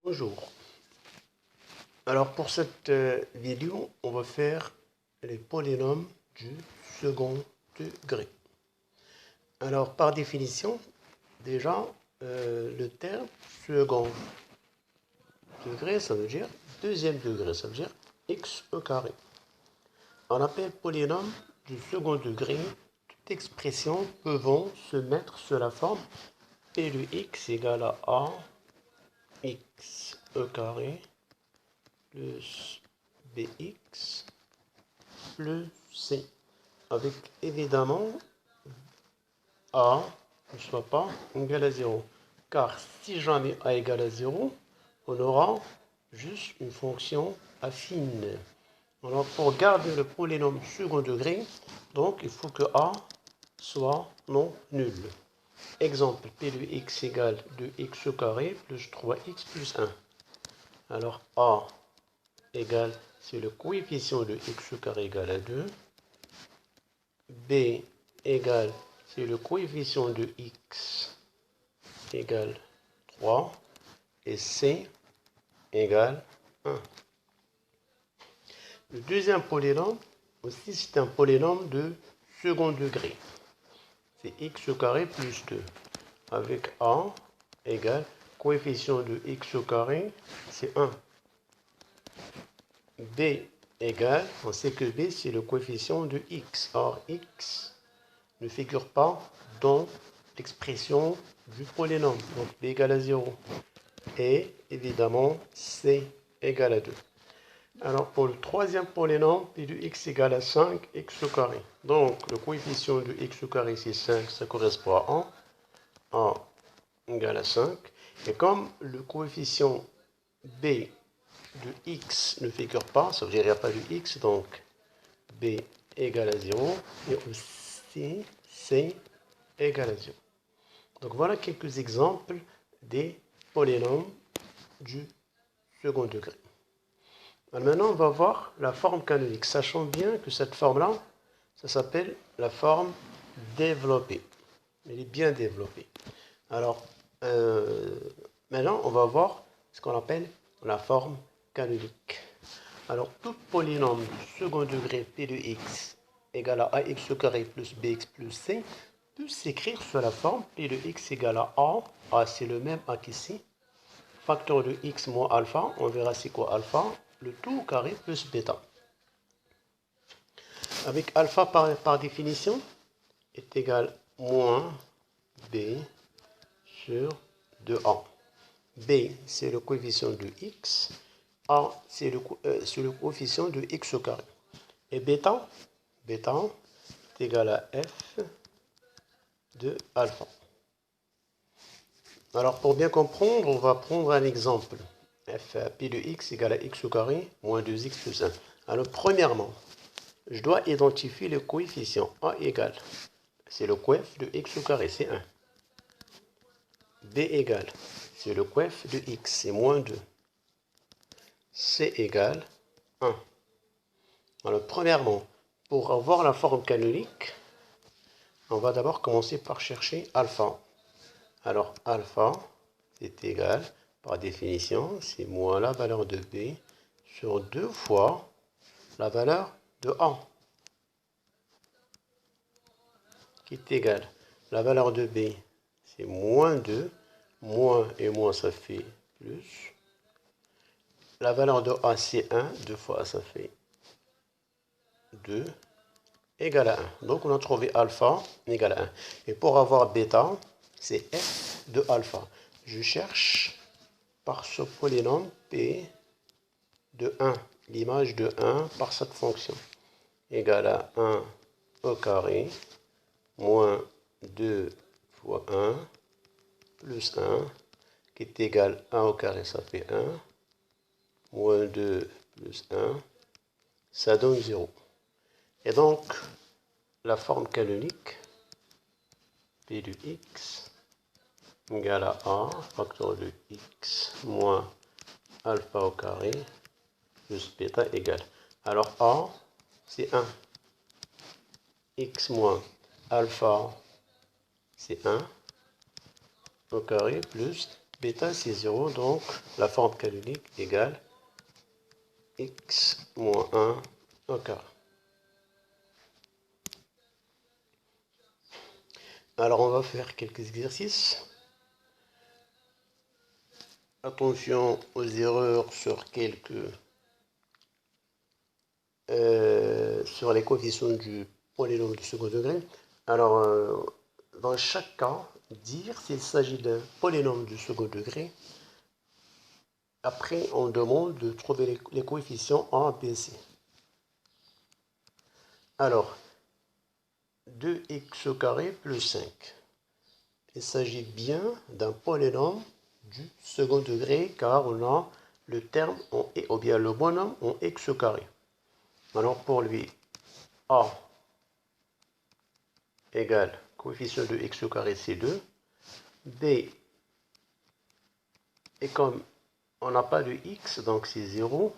Bonjour. Alors pour cette vidéo, on va faire les polynômes du second degré. Alors par définition, déjà, le terme second degré, ça veut dire deuxième degré, ça veut dire x au carré. On appelle polynôme du second degré toute expression pouvant se mettre sur la forme p de x égale à x au carré plus bx plus c, avec évidemment a ne soit pas égal à 0. Car si jamais a égale à 0, on aura juste une fonction affine. Alors pour garder le polynôme second degré, donc il faut que a soit non nul. Exemple, p de x égale 2x au carré plus 3x plus 1. Alors a égale, c'est le coefficient de x au carré égale à 2. B égale, c'est le coefficient de x égale 3. Et C égale 1. Le deuxième polynôme, aussi c'est un polynôme de second degré. C'est x au carré plus 2. Avec A égale, coefficient de x au carré, c'est 1. B égale, on sait que B c'est le coefficient de x. Or x ne figure pas dans l'expression du polynôme. Donc B égale à 0. Et évidemment C égale à 2. Alors pour le troisième polynôme, P de x égale à 5x au carré. Donc le coefficient de x au carré c'est 5, ça correspond à 1. 1 égale à 5. Et comme le coefficient B de x ne figure pas, ça veut dire qu'il n'y a pas de x, donc b égale à 0, et aussi c égale à 0. Donc voilà quelques exemples des polynômes du second degré. Alors maintenant, on va voir la forme canonique, sachant bien que cette forme-là, ça s'appelle la forme développée. Elle est bien développée. Alors, maintenant, on va voir ce qu'on appelle la forme canonique. Alors, tout polynôme du second degré p de x égale à ax au carré plus bx plus c peut s'écrire sous la forme p de x égale à a. A, c'est le même a qu'ici. Facteur de x moins alpha, on verra c'est quoi alpha. Le tout au carré plus bêta. Avec alpha par définition est égal à moins b sur 2a. B, c'est le coefficient de x. A, c'est le coefficient de x au carré. Et bêta est égal à f de alpha. Alors, pour bien comprendre, on va prendre un exemple. F pi de x égale à x au carré moins 2x plus 1. Alors, premièrement, je dois identifier le coefficient. A égale, c'est le coef de x au carré, c'est 1. B égale, c'est le coef de x, c'est moins 2. C égale 1. Alors, premièrement, pour avoir la forme canonique, on va d'abord commencer par chercher alpha. Alors, alpha, c'est égal, par définition, c'est moins la valeur de B sur 2 fois la valeur de A, qui est égal. La valeur de B, c'est moins 2, moins et moins, ça fait plus. La valeur de A, c'est 1, 2 fois A, ça fait 2, égale à 1. Donc, on a trouvé alpha égale à 1. Et pour avoir bêta, c'est f de alpha. Je cherche par ce polynôme P de 1, l'image de 1 par cette fonction, égale à 1 au carré, moins 2 fois 1, plus 1, qui est égal à 1 au carré, ça fait 1, moins 2 plus 1, ça donne 0. Et donc, la forme canonique, P de x égale à A, facteur de x, moins alpha au carré, plus bêta égale. Alors A, c'est 1. X moins alpha, c'est 1 au carré, plus Bêta c'est 0, donc la forme canonique égale x moins 1 au carré. Alors on va faire quelques exercices. Attention aux erreurs sur sur les coefficients du polynôme du second degré. Alors, dans chaque cas, dire s'il s'agit d'un polynôme du second degré. Après, on demande de trouver les coefficients A, B, C. Alors, 2x au carré plus 5. Il s'agit bien d'un polynôme du second degré car on a le terme ou bien le bonhomme en x au carré. Alors pour lui, A égale coefficient de x au carré c'est 2. B, et comme on n'a pas de x, donc c'est 0.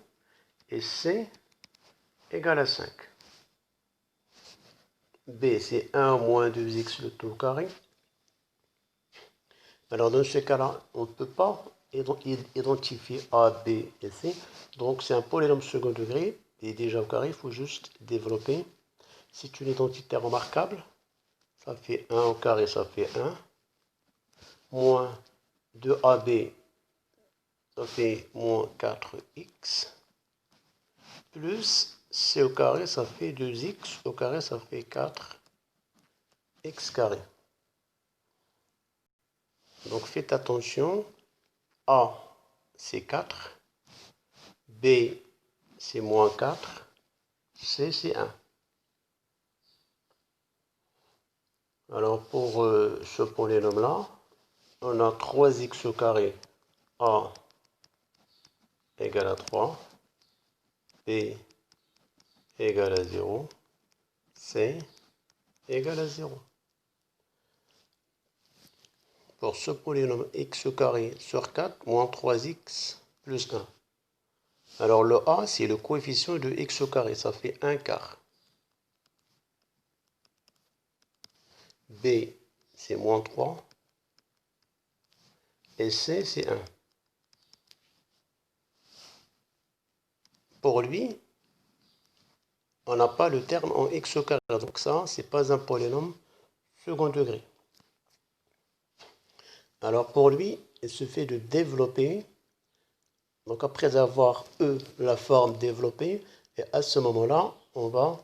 Et C égale à 5. B, c'est 1 moins 2x le tout au carré. Alors dans ce cas-là, on ne peut pas identifier A, B et C. Donc c'est un polynôme second degré. Et déjà au carré, il faut juste développer. C'est une identité remarquable. Ça fait 1 au carré, ça fait 1. Moins 2AB, ça fait moins 4x. Plus C au carré, ça fait 2x au carré, ça fait 4x carré. Donc faites attention. A, c'est 4. B, c'est moins 4. C, c'est 1. Alors pour ce polynôme-là, on a 3x au carré. A égale à 3. B égale à 0. C égale à 0. Pour ce polynôme x au carré sur 4 moins 3x plus 1. Alors le A, c'est le coefficient de x au carré, ça fait 1 quart. B, c'est moins 3. Et C, c'est 1. Pour lui, on n'a pas le terme en x au carré. Donc ça, c'est pas un polynôme second degré. Alors pour lui, il suffit de développer. Donc après avoir la forme développée, et à ce moment-là, on va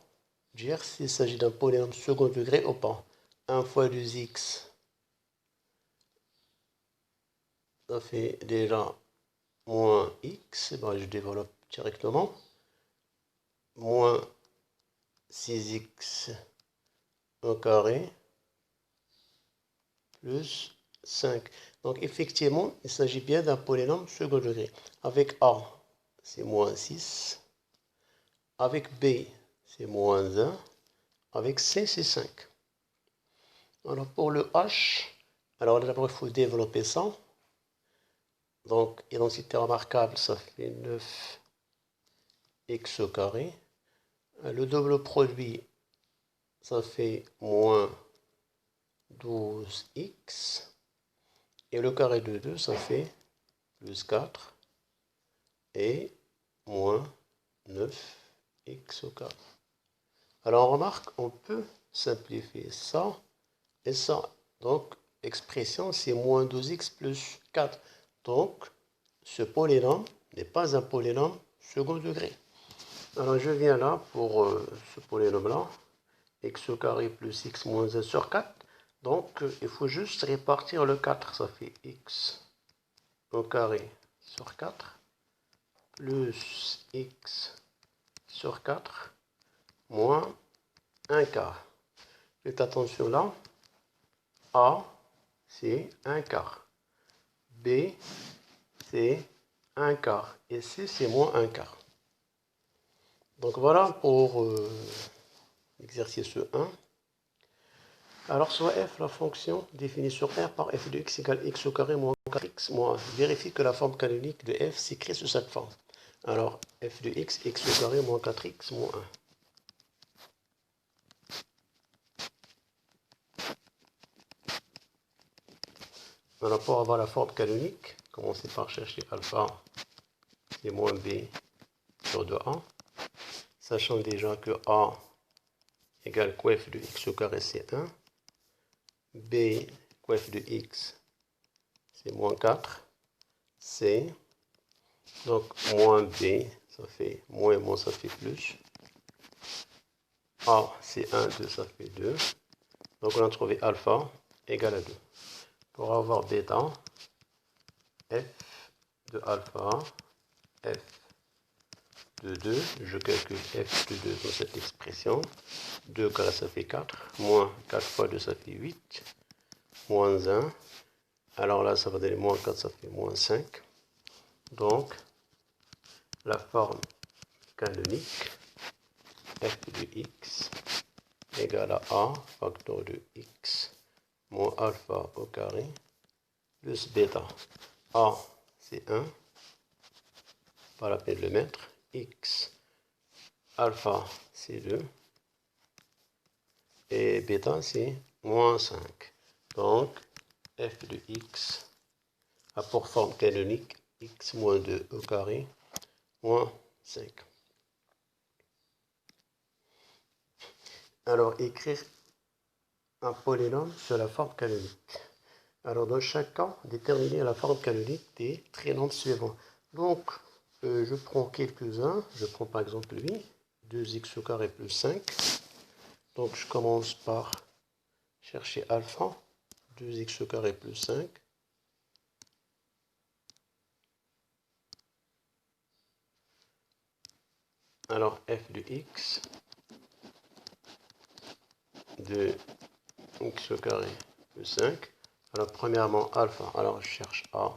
dire s'il s'agit d'un polynôme second degré ou pas. 1 fois 2x, ça fait déjà moins x. Bon, je développe directement. Moins 6x au carré plus 5. Donc effectivement, il s'agit bien d'un polynôme second degré. Avec A, c'est moins 6. Avec B, c'est moins 1. Avec C, c'est 5. Alors pour le H, alors d'abord il faut développer ça. Donc identité remarquable, ça fait 9x au carré. Le double produit, ça fait moins 12x. Et le carré de 2, ça fait plus 4 et moins 9x au carré. Alors on remarque, on peut simplifier ça et ça. Donc expression, c'est moins 12x plus 4. Donc ce polynôme n'est pas un polynôme second degré. Alors je viens là pour ce polynôme-là, x au carré plus x moins 1 sur 4. Donc il faut juste répartir le 4, ça fait x au carré sur 4 plus x sur 4 moins 1 quart. Faites attention là, A c'est 1 quart, B c'est 1 quart et C c'est moins 1 quart. Donc voilà pour l'exercice 1. Alors soit f, la fonction définie sur R par f de x égale x au carré moins 4x moins 1. Vérifie que la forme canonique de f s'écrit sous cette forme. Alors f de x, x au carré moins 4x moins 1. Alors pour avoir la forme canonique, commencez par chercher alpha, c'est moins b sur 2a, sachant déjà que a égale coef de x au carré c'est 1, b coef de x c'est moins 4, c, donc moins b, ça fait moins et moins, ça fait plus, a c'est 1, 2, ça fait 2, donc on a trouvé alpha égale à 2. Pour avoir bêta, f de alpha, f de 2, je calcule f de 2 dans cette expression, 2 carré ça fait 4, moins 4 fois 2 ça fait 8, moins 1, alors là ça va donner moins 4, ça fait moins 5, donc la forme canonique f de x égale à a facteur de x moins alpha au carré plus bêta. A c'est 1, pas la peine de le mettre, x alpha c'est 2 et bêta c'est moins 5. Donc f de x a pour forme canonique x moins 2 au carré moins 5. Alors écrire un polynôme sur la forme canonique. Alors dans chaque cas, déterminer la forme canonique des trinômes suivants. Donc je prends quelques-uns, je prends par exemple lui, 2x au carré plus 5. Donc je commence par chercher alpha, 2x au carré plus 5. Alors f de x, de x au carré plus 5. Alors premièrement alpha, alors je cherche a,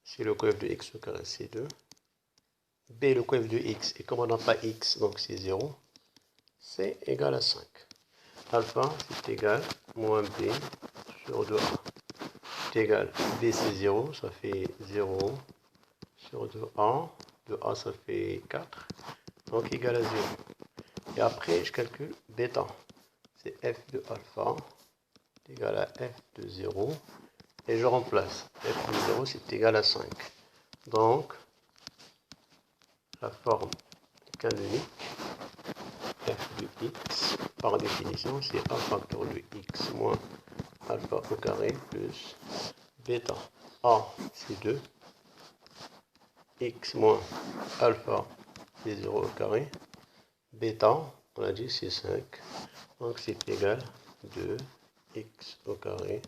c'est le coef de x au carré c'est 2. B le coef de x, et comme on n'a pas x, donc c'est 0, c'est égal à 5. Alpha c'est égal moins b sur 2a. C'est égal, b c'est 0, ça fait 0 sur 2a. 2a ça fait 4, donc égal à 0. Et après je calcule bêta. C'est f de alpha est égal à f de 0. Et je remplace. F de 0 c'est égal à 5. Donc la forme canonique f de x, par définition, c'est a facteur de x moins alpha au carré plus bêta. A, c'est 2. X moins alpha, c'est 0 au carré. Bêta, on a dit, c'est 5. Donc, c'est égal à 2x au carré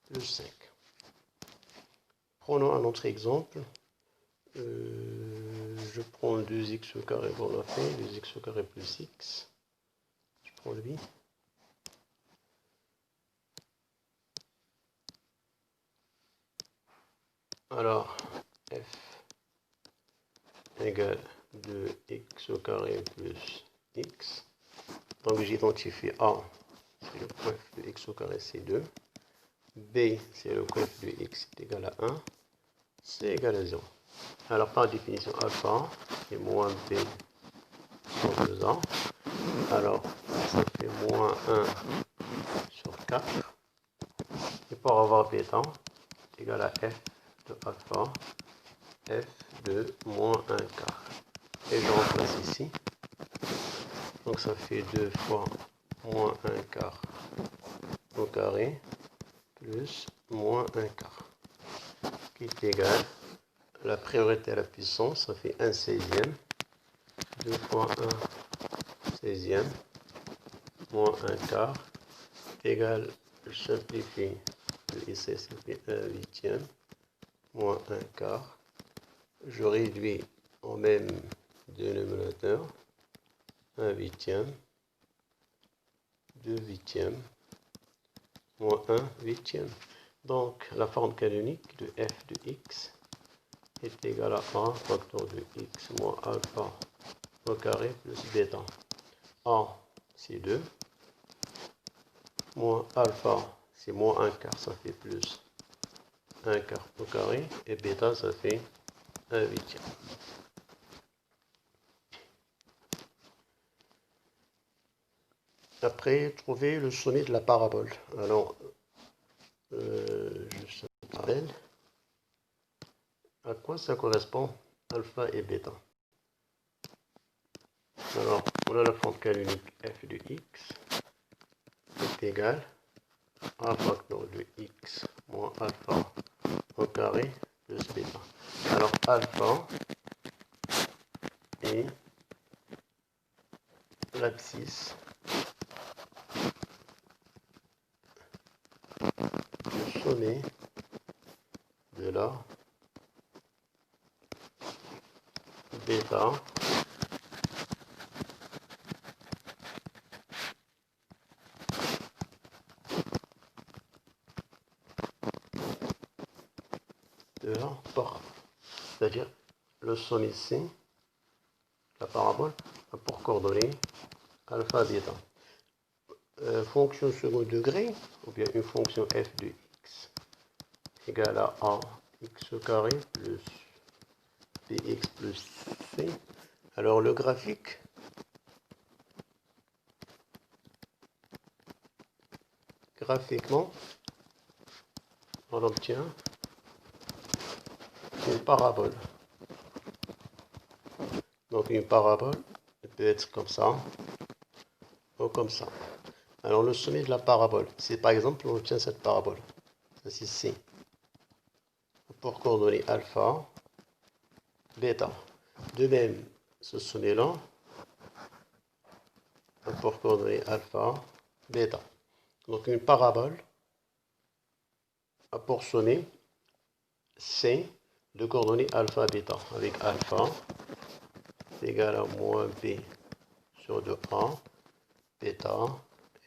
plus 5. Prenons un autre exemple. Je prends 2x au carré, bon, on l'a fait, 2x au carré plus x. Je prends lui. Alors, f égale 2x au carré plus x. Donc, j'identifie a, c'est le coef de x au carré, c'est 2. B, c'est le coef de x, est égal à 1. C égal à 0. Alors, par définition, alpha, c'est moins b sur 2a. Alors, ça fait moins 1 sur 4. Et pour avoir bêta, c'est égal à f de alpha, f de moins 1 quart. Et je remplace ici. Donc, ça fait 2 fois moins 1 quart au carré plus moins 1 quart, qui est égal, la priorité à la puissance, ça fait 1 16e, 2 fois 1 16e, moins 1 quart, égal, je simplifie, le ici, ça fait 1 huitième, moins 1 quart, je réduis au même dénominateur, 1 huitième, 2 huitièmes, moins 1 huitième. Donc, la forme canonique de f de x est égal à 1 facteur de x moins alpha au carré plus bêta. A, c'est 2. Moins alpha, c'est moins 1 quart, ça fait plus 1 quart au carré. Et bêta, ça fait 1 huitième. Après, trouver le sommet de la parabole. Alors, je rappel. À quoi ça correspond alpha et bêta? Alors, on a la forme canonique f de x est égal à facteur de x moins alpha au carré plus bêta. Alors, alpha est l'abscisse du sommet de la bêta de la parabole. C'est-à-dire le sommet C, la parabole, a pour coordonnées alpha bêta. Fonction second degré, ou bien une fonction f de x égale à x au carré plus bx plus c. Alors le graphique, graphiquement, on obtient une parabole. Donc une parabole peut être comme ça ou comme ça. Alors le sommet de la parabole, c'est par exemple on obtient cette parabole. Ça c'est C. Pour coordonnées alpha, bêta. De même, ce sommet-là, pour coordonnées alpha, bêta. Donc une parabole a pour sommet C de coordonnées alpha, bêta. Avec alpha égale à moins b sur 2a, bêta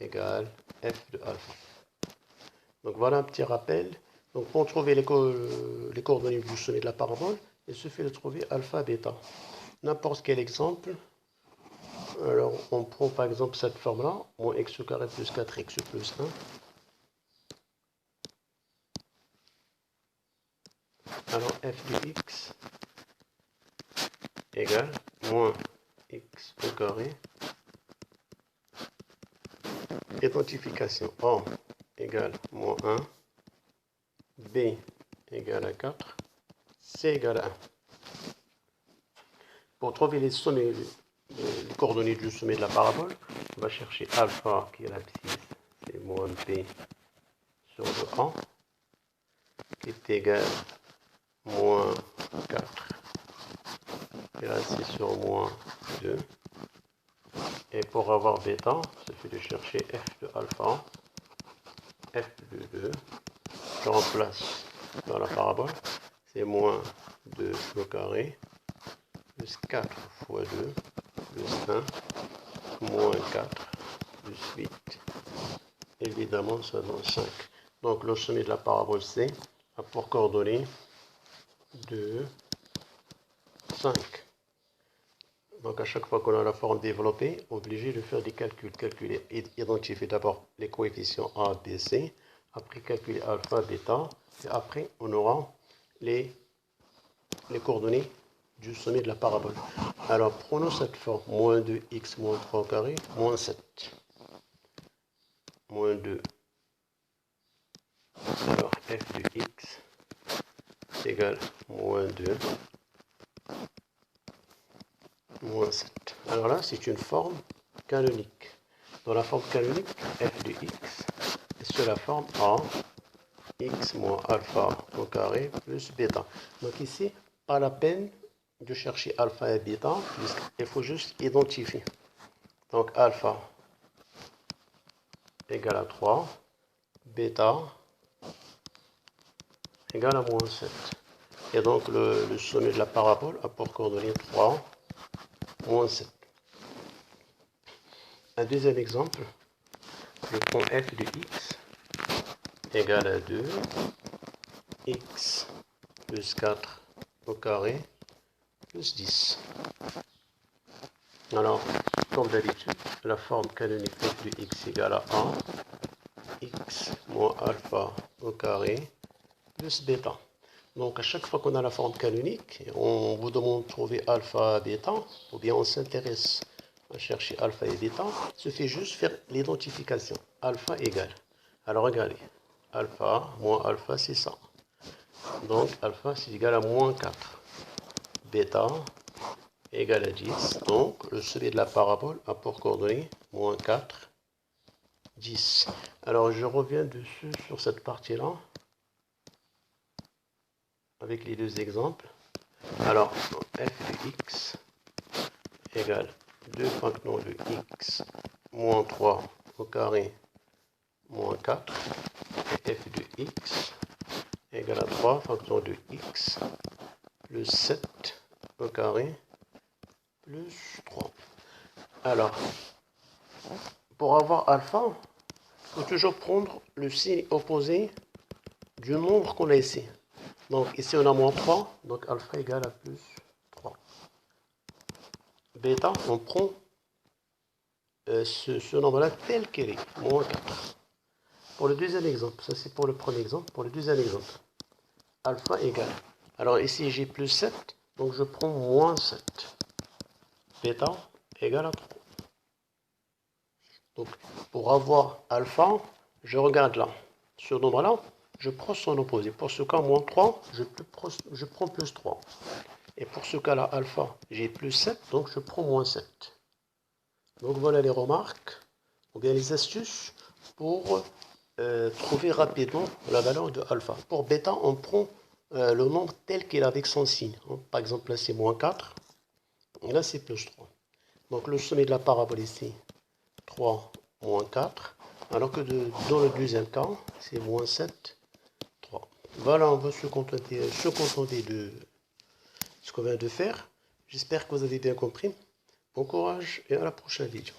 égale f de alpha. Donc voilà un petit rappel. Donc pour trouver les coordonnées du sommet de la parabole, il suffit de trouver alpha, bêta. N'importe quel exemple. Alors on prend par exemple cette forme-là, moins x au carré plus 4x plus 1. Alors f de x égale moins x au carré. Identification A égale moins 1. B égale à 4, C égale à 1. Pour trouver les sommets, les coordonnées du sommet de la parabole, on va chercher alpha qui est l'abscisse, c'est moins b sur 2a, qui est égal à moins 4, et là c'est sur moins 2. Et pour avoir bêta, il suffit de chercher f de alpha, f de 2, je remplace dans la parabole, c'est moins 2 au carré, plus 4 fois 2, plus 1, moins 4, plus 8. Évidemment, ça donne 5. Donc, le sommet de la parabole C a pour coordonnées 2, 5. Donc, à chaque fois qu'on a la forme développée, on est obligé de faire des calculs. Calculer, identifier d'abord les coefficients A, B, C. Après, calculer alpha, bêta. Et après, on aura les coordonnées du sommet de la parabole. Alors, prenons cette forme. Moins 2x moins 3 au carré, moins 7. Moins 2. Alors, f de x égale moins 2, moins 7. Alors là, c'est une forme canonique. Dans la forme canonique, f de x est sur la forme a, x moins alpha au carré plus bêta. Donc ici, pas la peine de chercher alpha et bêta, il faut juste identifier. Donc alpha égale à 3, bêta égale à moins 7. Et donc le sommet de la parabole a pour coordonnées 3, moins 7. Un deuxième exemple, je prends f de x égale à 2, x plus 4 au carré plus 10. Alors, comme d'habitude, la forme canonique f de x égale à 1, x moins alpha au carré plus bêta. Donc, à chaque fois qu'on a la forme canonique, on vous demande de trouver alpha, bêta, ou bien on s'intéresse à chercher alpha et bêta, il suffit juste de faire l'identification. Alpha égale. Alors, regardez. Alpha moins alpha, c'est ça. Donc alpha c'est égal à moins 4. Bêta égale à 10. Donc le sommet de la parabole a pour coordonnée moins 4, 10. Alors je reviens dessus sur cette partie-là avec les deux exemples. Alors f de x égale 2 fractions de x moins 3 au carré moins 4 et f de x égale à 3 fractions de x plus 7 au carré plus 3. Alors, pour avoir alpha, il faut toujours prendre le signe opposé du nombre qu'on a ici. Donc ici on a moins 3, donc alpha égale à plus 3. Bêta, on prend ce nombre-là tel qu'il est, moins 4. Pour le deuxième exemple, ça c'est pour le premier exemple, pour le deuxième exemple, alpha égale. Alors ici j'ai plus 7, donc je prends moins 7. Bêta égale à 3. Donc pour avoir alpha, je regarde là. Ce nombre-là, je prends son opposé. Pour ce cas, moins 3, je prends plus 3. Et pour ce cas-là, alpha, j'ai plus 7, donc je prends moins 7. Donc voilà les remarques, ou bien les astuces pour trouver rapidement la valeur de alpha. Pour bêta, on prend le nombre tel qu'il est avec son signe. Par exemple, là c'est moins 4, et là c'est plus 3. Donc le sommet de la parabole ici, 3 moins 4, alors que dans le deuxième cas, c'est moins 7, 3. Voilà, on va se contenter de ce qu'on vient de faire. J'espère que vous avez bien compris. Bon courage et à la prochaine vidéo.